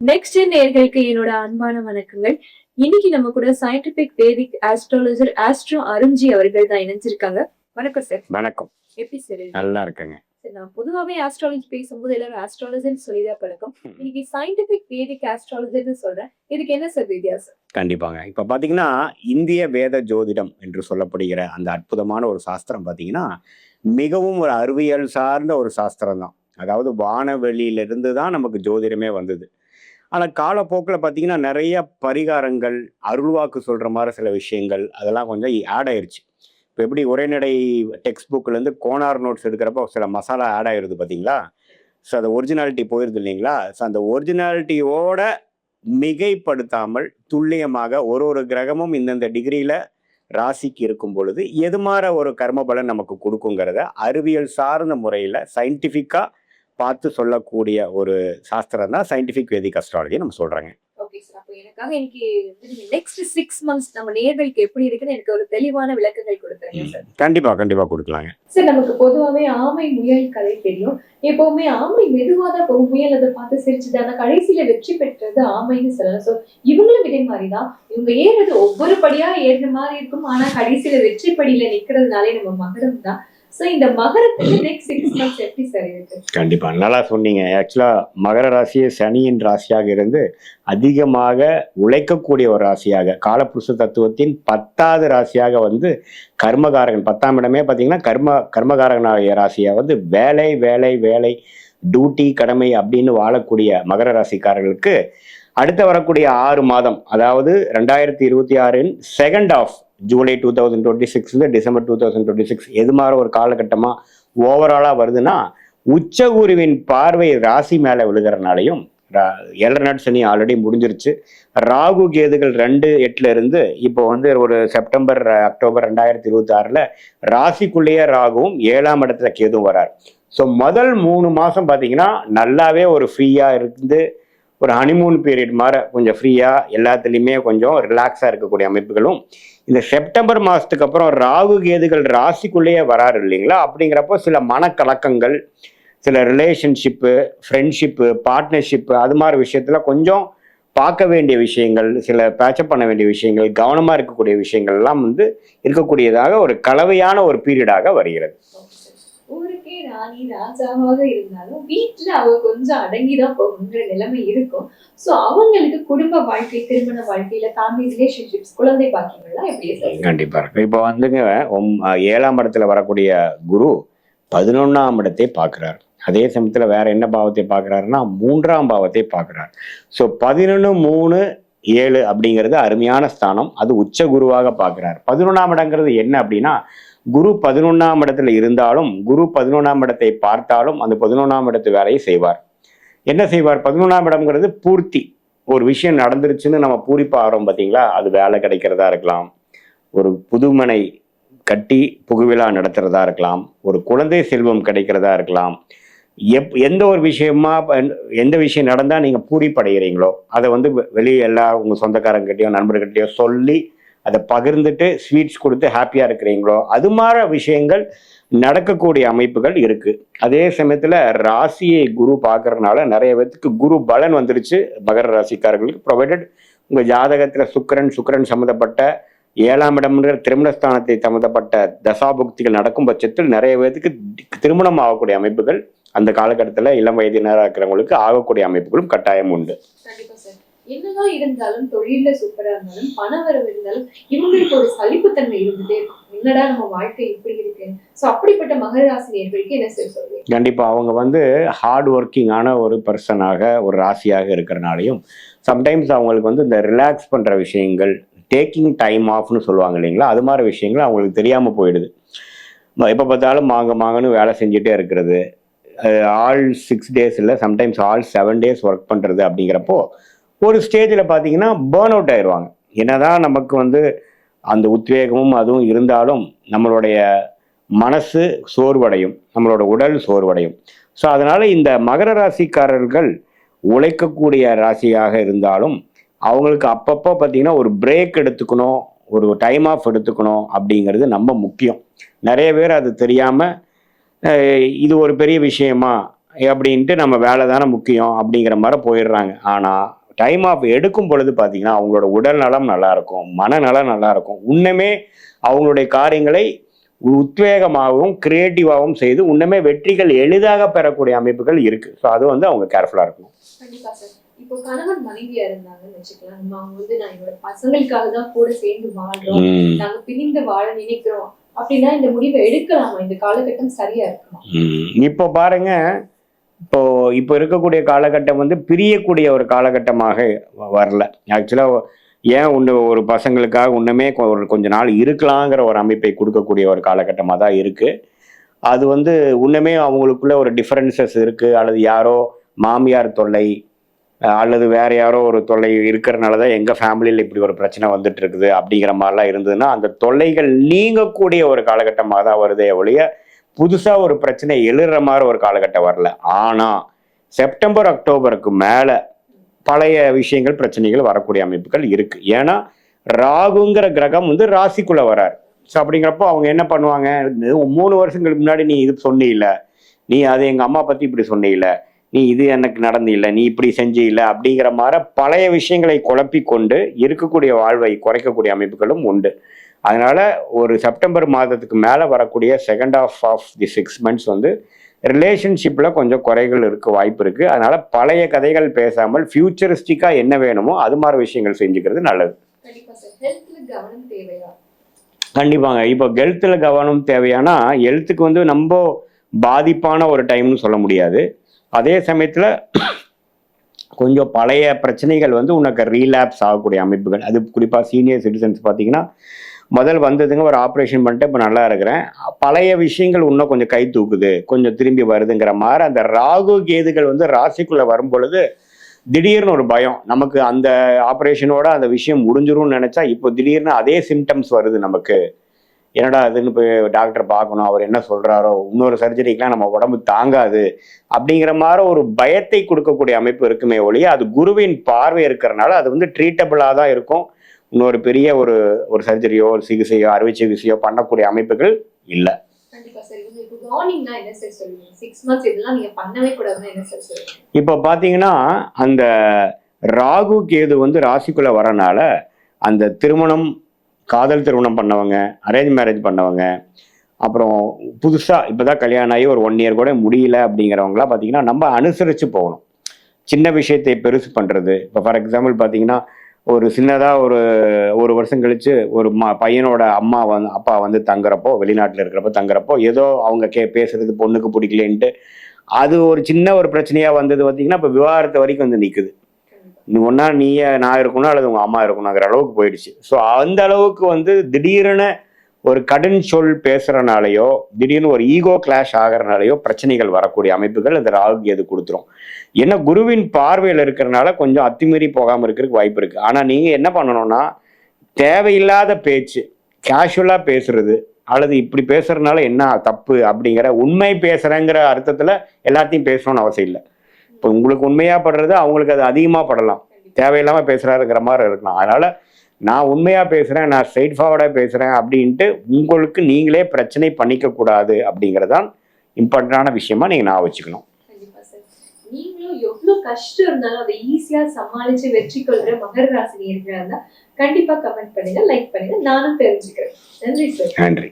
Next நேயர்களுக்கு என்னோட அன்பான வணக்கங்கள். இன்னைக்கு நம்ம கூட சயின்டிபிக் வேதிக் ஆஸ்ட்ராலஜர் ஆஸ்ட்ரோ அருண்ஜி அவர்கள் தான் இணைஞ்சிருக்காங்க. வணக்கம் சார். வணக்கம். எப்படி சார் இருக்கீங்க? நல்லா இருக்கேங்க. நான் பொதுவாவே ஆஸ்ட்ராலஜி பேசும்போது எல்லாரும் ஆஸ்ட்ராலஜர்னு சொல்லிதான் பழக்கம். இன்னைக்கு சயின்டிபிக் வேதிக் ஆஸ்ட்ராலஜர்னு சொல்றேன். இதுக்கு என்ன சார் வித்தியாசம்? கண்டிப்பாங்க. இப்ப பாத்தீங்கன்னா, இந்திய வேத ஜோதிடம் என்று சொல்லப்படுகிற அந்த அற்புதமான ஒரு சாஸ்திரம் பாத்தீங்கன்னா, மிகவும் ஒரு அறிவியல் சார்ந்த ஒரு சாஸ்திரம் தான். அதாவது வானவெளியிலிருந்து தான் நமக்கு ஜோதிடமே வந்தது. ஆனா காலப்போக்குல பாத்தீங்கன்னா, நெறைய பரிகாரங்கள், அருள்வாக்கு சொல்ற மாரி சில விஷயங்கள், அதெல்லாம் கொஞ்சம் ஆட் ஆயிருச்சு. இப்ப எப்படி உரைநடை டெக்ஸ்ட் புக்லேருந்து கோனார் நோட்ஸ் எடுக்கிறப்போ சில மசாலா ஆட் ஆயிருது பார்த்தீங்களா? ஸோ அந்த ஒரிஜினாலிட்டி போயிருது இல்லைங்களா? ஸோ அந்த ஒரிஜினாலிட்டியோட மிகைப்படுத்தாமல் துல்லியமாக ஒரு ஒரு கிரகமும் இந்தந்த டிகிரியில ராசிக்கு இருக்கும் பொழுது எது மாற ஒரு கர்ம பலன் நமக்கு கொடுக்குங்கிறத அறிவியல் சார்ந்த முறையில் சயின்டிஃபிக்காக பார்த்து சொல்லக்கூடிய ஒரு சாஸ்திரம் தான் சயின்டிஃபிக் வேதிக் அஸ்ட்ராலஜி நம்ம சொல்றாங்க. Okay sir. அப்ப எனக்காக இன்னைக்கு நெக்ஸ்ட் 6 மந்த்ஸ் நம்ம நேயர்களுக்கு எப்படி இருக்குன்னு எனக்கு ஒரு தெளிவான விளக்கங்கள் கொடுத்துருங்க சார். கண்டிப்பா கொடுக்கலாங்க சார். நமக்கு பொதுவாவே ஆமை முயல் கதை தெரியும். எப்பவுமே ஆமை மெதுவா தான் போகும், முயல் அதை பார்த்து சிரிச்சுது. ஆனா கடைசியில வெற்றி பெற்றது ஆமைன்னு சொல்லலாம். சோ இவங்களும் இதே மாதிரிதான். இவங்க ஏறது ஒவ்வொரு படியா ஏறுற மாதிரி இருக்கும். ஆனா கடைசியில வெற்றி படியில நிக்கிறதுனாலே நம்ம மகரம் தான். இந்த மகரத்துக்கு நெக்ஸ்ட் 6 மந்த்ஸ் எப்படி சார் இருக்கு? கண்டிப்பா நல்லா சொன்னீங்க. ஆக்சுவலா மகர ராசியை சனியின் ராசியாக இருந்து அதிகமாக உழைக்கக்கூடிய ஒரு ராசியாக, காலப்புருஷ தத்துவத்தின் 10வது ராசியாக வந்து கர்மகாரகன் 10ஆம் இடமே பார்த்தீங்கன்னா கர்மகாரகனாகிய ராசியா வந்து வேலை வேலை வேலை டியூட்டி கடமை அப்படின்னு வாழக்கூடிய மகர ராசிக்காரர்களுக்கு அடுத்த வரக்கூடிய 6 மாதம், அதாவது 2026 செகண்ட் ஆஃப் ஜூலை 2026 டிசம்பர் 2026 எது மாதிரி ஒரு காலகட்டமாக ஓவராலாக வருதுன்னா, உச்சகுருவின் பார்வை ராசி மேலே விழுகிறனாலையும், 7 நாட் சனி ஆல்ரெடி முடிஞ்சிருச்சு. ராகு கேதுகள் 2-8 இருந்து இப்போ வந்து ஒரு செப்டம்பர் அக்டோபர் 2026 ராசிக்குள்ளேயே ராகுவும் 7ஆம் இடத்துல கேதுவும் வரார். ஸோ முதல் 3 மாதம் பார்த்தீங்கன்னா நல்லாவே ஒரு ஃப்ரீயாக இருந்து ஒரு ஹனிமூன் பீரியட் மாதிரி கொஞ்சம் ஃப்ரீயாக எல்லாத்துலேயுமே கொஞ்சம் ரிலாக்ஸாக இருக்கக்கூடிய அமைப்புகளும், இந்த செப்டம்பர் மாதத்துக்கு அப்புறம் ராகு கேதுகள் ராசிக்குள்ளேயே வராரு இல்லைங்களா? அப்படிங்கிறப்போ சில மனக்கலக்கங்கள், சில ரிலேஷன்ஷிப்பு, ஃப்ரெண்ட்ஷிப்பு, பார்ட்னர்ஷிப்பு அது மாதிரி விஷயத்தில் கொஞ்சம் பார்க்க வேண்டிய விஷயங்கள், சில பேச்சப் பண்ண வேண்டிய விஷயங்கள், கவனமாக இருக்கக்கூடிய விஷயங்கள் எல்லாம் வந்து இருக்கக்கூடியதாக ஒரு கலவையான ஒரு பீரியடாக வருகிறது. ஊருக்கே ராணி ராஜாவாக இருந்தாலும் வீட்டுல அவங்க கொஞ்சம் அடங்கிதான் போகணுங்கிற நிலைமை இருக்கும். சோ அவங்களுக்கு குடும்ப வாழ்க்கை, திருமண வாழ்க்கையில ஃபேமிலி ரிலேஷன்ஷிப்ஸ், குழந்தை பாக்கியங்கள்லாம் எப்படி சார்? கண்டிப்பா இருக்கு. இப்போ வந்துங்க 7ஆம் இடத்துல வரக்கூடிய குரு 11ஆம் இடத்தை பார்க்கிறார். அதே சமயத்துல வேற என்ன பாவத்தை பார்க்கிறாருன்னா 3ஆம் பாவத்தை பார்க்கிறார். ஸோ 11-3-7 அப்படிங்கிறது அருமையான ஸ்தானம். அது உச்ச குருவாக பார்க்கிறார். 11ஆம் இடங்கிறது என்ன அப்படின்னா, குரு 11ஆம் இடத்துல இருந்தாலும், குரு 11ஆம் இடத்தை பார்த்தாலும் அந்த 11ஆம் இடத்து வேலையை செய்வார். என்ன செய்வார்? 11ஆம் இடம்ங்கிறது பூர்த்தி. ஒரு விஷயம் நடந்துருச்சுன்னு நம்ம பூரிப்பாகிறோம் பார்த்தீங்களா? அது வேலை கிடைக்கிறதா இருக்கலாம், ஒரு புதுமனை கட்டி புகுவிழா நடத்துறதா இருக்கலாம், ஒரு குழந்தை செல்வம் கிடைக்கிறதா இருக்கலாம். எந்த ஒரு விஷயமா எந்த விஷயம் நடந்தால் நீங்கள் பூரிப்படைகிறீங்களோ அதை வந்து வெளியே எல்லா உங்கள் சொந்தக்காரங்கிட்டையோ நண்பர்கிட்டையோ சொல்லி அதை பகிர்ந்துட்டு ஸ்வீட்ஸ் கொடுத்து ஹாப்பியாக இருக்கிறீங்களோ அது மாதிரி விஷயங்கள் நடக்கக்கூடிய அமைப்புகள் இருக்குது. அதே சமயத்தில் ராசியை குரு பார்க்கறதுனால நிறைய பேருக்கு குரு பலன் வந்துருச்சு மகர ராசிக்காரர்களுக்கு. ப்ரொவைடட் உங்கள் ஜாதகத்தில் சுக்கிரன் சம்மந்தப்பட்ட 7ஆம் இடம்ன்ற திருமணஸ்தானத்தை சம்மந்தப்பட்ட தசாபுக்திகள் நடக்கும் பட்சத்தில் நிறைய பேருக்கு திருமணம் ஆகக்கூடிய அமைப்புகள் அந்த காலகட்டத்தில் இளம் வயதினராக இருக்கிறவங்களுக்கு ஆகக்கூடிய அமைப்புகளும் கட்டாயம் உண்டு. என்னதான் இருந்தாலும் தொழில சூப்பரா இருந்தாலும் பணவரவு இருந்தாலும் இவங்களுக்கு ஒரு சலிப்புத்தன்மை இருந்துட்டே இருக்கும். என்னடா நம்ம வாழ்க்கை இப்படி இருக்கு. சோ அப்படிப்பட்ட மகர ராசினியர்களுக்கு என்ன சொல்றீங்க? கண்டிப்பா அவங்க வந்து ஹார்ட் ஒர்க்கிங்கான ஒரு பர்சனாக ஒரு ராசியாக இருக்கிறனாலையும், சம்டைம்ஸ் அவங்களுக்கு வந்து இந்த ரிலாக்ஸ் பண்ற விஷயங்கள், டேக்கிங் டைம் ஆஃப்னு சொல்லுவாங்க இல்லைங்களா, அது மாதிரி விஷயங்கள் அவங்களுக்கு தெரியாம போயிடுது. எப்போ பார்த்தாலும் மாங்கன்னு வேலை செஞ்சுட்டே இருக்கிறது, ஆல் 6 days இல்லை, சம்டைம்ஸ் ஆல் 7 days ஒர்க் பண்ணுறது அப்படிங்கிறப்போ ஒரு ஸ்டேஜில் பார்த்தீங்கன்னா பேர்ன் அவுட் ஆயிடுவாங்க. என்னதான் நமக்கு வந்து அந்த உத்வேகமும் அதுவும் இருந்தாலும் நம்மளுடைய மனசு சோர்வடையும், நம்மளோட உடல் சோர்வடையும். ஸோ அதனால் இந்த மகர ராசிக்காரர்கள் உழைக்கக்கூடிய ராசியாக இருந்தாலும் அவங்களுக்கு அப்பப்போ பார்த்தீங்கன்னா ஒரு பிரேக் எடுத்துக்கணும், ஒரு டைம் ஆஃப் எடுத்துக்கணும் அப்படிங்கிறது ரொம்ப முக்கியம். நிறைய பேர் அது தெரியாமல் இது ஒரு பெரிய விஷயமா, அப்படின்ட்டு நம்ம வேலை தானே முக்கியம் அப்படிங்கிற மாதிரி போயிடுறாங்க. ஆனால் டைம் ஆஃப் எடுக்கும் பொழுது பார்த்தீங்கன்னா அவங்களோட உடல் நலம் நல்லா இருக்கும், மனநலம் நல்லா இருக்கும். இன்னுமே அவங்களுடைய காரியங்களை உத்வேகமாகவும் கிரியேட்டிவாகவும் செய்து இன்னுமே வெற்றிகள் எளிதாக பெறக்கூடிய அமைப்புகள் இருக்கு. ஸோ அது வந்து அவங்க கேர்ஃபுல்லாக இருக்கணும். கண்டிப்பா சார். இப்போ கணவன் மனைவியா இருந்தாங்கன்னு வச்சுக்கலாம். அவங்க வந்து நான் என்னோட பசங்களுக்காக தான் கூட சேர்ந்து வாழ்றோம், நாங்க பிரிந்து வாழ நினைக்கிறோம் அப்படின்னா இந்த முடிவை எடுக்கலாமா? இந்த காலகட்டம் சரியா இருக்குமா? இப்போ பாருங்க, இப்போ இருக்கக்கூடிய காலகட்டம் வந்து பிரியக்கூடிய ஒரு காலகட்டமாக வரல. ஆக்சுவலா ஏன் ஒரு பசங்களுக்காக இன்னுமே ஒரு கொஞ்ச நாள் இருக்கலாங்கிற ஒரு அமைப்பை கொடுக்கக்கூடிய ஒரு காலகட்டமாக தான் இருக்கு. அது வந்து இன்னுமே அவங்களுக்குள்ள ஒரு டிஃபரன்சஸ் இருக்கு, அல்லது யாரோ மாமியார் தொல்லை அல்லது வேற யாரோ ஒரு தொல்லை இருக்கிறனால தான் எங்க ஃபேமிலியில் இப்படி ஒரு பிரச்சனை வந்துட்டு இருக்குது அப்படிங்கிற மாதிரிலாம் இருந்ததுன்னா அந்த தொல்லைகள் நீங்கக்கூடிய ஒரு காலகட்டமாக தான் வருதே ஒழிய புதுசா ஒரு பிரச்சனை எழுற மாதிரி ஒரு காலகட்டம் வரல. ஆனா செப்டம்பர் அக்டோபருக்கு மேல பழைய விஷயங்கள் பிரச்சனைகள் வரக்கூடிய அமைப்புகள் இருக்கு. ஏன்னா ராகுங்கிற கிரகம் வந்து ராசிக்குள்ள வராரு. ஸோ அப்படிங்கிறப்போ அவங்க என்ன பண்ணுவாங்க, 3 வருஷங்களுக்கு முன்னாடி நீ இது சொன்னீல, நீ அது எங்க அம்மா பத்தி இப்படி சொன்னீல, நீ இது எனக்கு நடந்தில்லை, நீ இப்படி செஞ்சில்ல அப்படிங்கிற மாதிரி பழைய விஷயங்களை குழப்பி கொண்டு இருக்கக்கூடிய வாழ்வை குறைக்கக்கூடிய அமைப்புகளும் உண்டு. அதனால ஒரு செப்டம்பர் மாதத்துக்கு மேலே வரக்கூடிய செகண்ட் ஆஃப் தி 6 months வந்து ரிலேஷன்ஷிப்பில் கொஞ்சம் குறைகள் இருக்க வாய்ப்பு இருக்குது. அதனால பழைய கதைகள் பேசாமல் ஃபியூச்சரிஸ்டிக்காக என்ன வேணுமோ அது மாதிரி விஷயங்கள் செஞ்சுக்கிறது நல்லது. கண்டிப்பாங்க. இப்போ ஹெல்த்தில் கவனம் தேவையானா ஹெல்த்துக்கு வந்து ரொம்ப பாதிப்பான ஒரு டைம்னு சொல்ல முடியாது. அதே சமயத்தில் கொஞ்சம் பழைய பிரச்சனைகள் வந்து உனக்கு ரீலாப்ஸ் ஆகக்கூடிய அமைப்புகள், அது குறிப்பாக சீனியர் சிட்டிசன்ஸ் பார்த்தீங்கன்னா முதல் வந்ததுங்க ஒரு ஆப்ரேஷன் பண்ணிட்டு இப்போ நல்லா இருக்கிறேன், பழைய விஷயங்கள் இன்னும் கொஞ்சம் கை தூக்குது, கொஞ்சம் திரும்பி வருதுங்கிற மாதிரி அந்த ராகு கேதுகள் வந்து ராசிக்குள்ளே வரும் பொழுது திடீர்னு ஒரு பயம் நமக்கு. அந்த ஆப்ரேஷனோட அந்த விஷயம் முடிஞ்சிரும்னு நினச்சா இப்போ திடீர்னு அதே சிம்டம்ஸ் வருது நமக்கு. என்னடா அதுன்னு போய் டாக்டர் பார்க்கணும், அவர் என்ன சொல்கிறாரோ, இன்னொரு சர்ஜரிக்கெலாம் நம்ம உடம்பு தாங்காது அப்படிங்கிற மாதிரி ஒரு பயத்தை கொடுக்கக்கூடிய அமைப்பு இருக்குமே ஒழிய அது குருவின் பார்வை இருக்கிறனால அது வந்து ட்ரீட்டபிளாக தான் இருக்கும். இன்னொரு பெரிய ஒரு சர்ஜரியோ ஒரு சிகிச்சையோ அறுவை சிகிச்சையோ பண்ணக்கூடிய அமைப்புகள் இல்லை. இப்போ பார்த்தீங்கன்னா அந்த ராகு கேது வந்து ராசிக்குள்ள வரனால அந்த திருமணம், காதல் திருமணம் பண்ணவங்க, அரேஞ்ச் மேரேஜ் பண்ணவங்க, அப்புறம் புதுசாக இப்போதான் கல்யாணம் ஆகி ஒரு 1 year கூட முடியல அப்படிங்கிறவங்களாம் பார்த்தீங்கன்னா நம்ம அனுசரித்து போகணும். சின்ன விஷயத்தை பெருசு பண்ணுறது. இப்போ ஃபார் எக்ஸாம்பிள் பார்த்தீங்கன்னா ஒரு சின்னதாக ஒரு வருஷம் கழித்து ஒரு பையனோட அப்பா வந்து தங்குறப்போ, வெளிநாட்டில் இருக்கிறப்போ தங்குறப்போ ஏதோ அவங்க பேசுறது பொண்ணுக்கு பிடிக்கலன்ட்டு அது ஒரு சின்ன ஒரு பிரச்சனையாக வந்தது பார்த்தீங்கன்னா இப்போ விவாகரத்து வரைக்கும் வந்து நிற்குது. ஒன்றா நான் இருக்கணும் அல்லது உங்கள் அம்மா இருக்கணுங்கிற அளவுக்கு போயிடுச்சு. ஸோ அந்த அளவுக்கு வந்து திடீர்னு ஒரு கடன் சொல் பேசுகிறனாலையோ திடீர்னு ஒரு ஈகோ கிளாஷ் ஆகிறனாலையோ பிரச்சனைகள் வரக்கூடிய அமைப்புகள் அந்த ராகு கேது கொடுத்துரும். ஏன்னா குருவின் பார்வையில் இருக்கிறனால கொஞ்சம் அத்துமீறி போகாமல் இருக்கிறதுக்கு வாய்ப்பு இருக்குது. ஆனால் நீங்கள் என்ன பண்ணணும்னா தேவையில்லாத பேச்சு, கேஷுவலாக பேசுறது அல்லது இப்படி பேசுறதுனால என்ன தப்பு அப்படிங்கிற உண்மை பேசுகிறேங்கிற அர்த்தத்தில் எல்லாத்தையும் பேசணும்னு அவசியம் இல்லை. இப்போ உங்களுக்கு உண்மையாக படுறது அவங்களுக்கு அது அதிகமாக படலாம், தேவையில்லாமல் பேசுகிறாருங்கிற மாதிரி இருக்கலாம். அதனால் நான் உண்மையாக பேசுகிறேன், நான் ஸ்ட்ரெயிட் ஃபார்வர்டாக பேசுகிறேன் அப்படின்ட்டு உங்களுக்கு நீங்களே பிரச்சனை பண்ணிக்க கூடாது அப்படிங்கிறதான் இம்பார்ட்டண்டான விஷயமா நீங்கள் நான் வச்சுக்கணும். நீங்களும் எவ்வளவு கஷ்டம் இருந்தாலும் அதை ஈஸியா சமாளிச்சு வெற்றி கொள்கிற மகர ராசி நேயர்களா இருந்தா கண்டிப்பா கமெண்ட் பண்ணுங்க, லைக் பண்ணுங்க, நானும் தெரிஞ்சுக்கிறேன். நன்றி சார். நன்றி.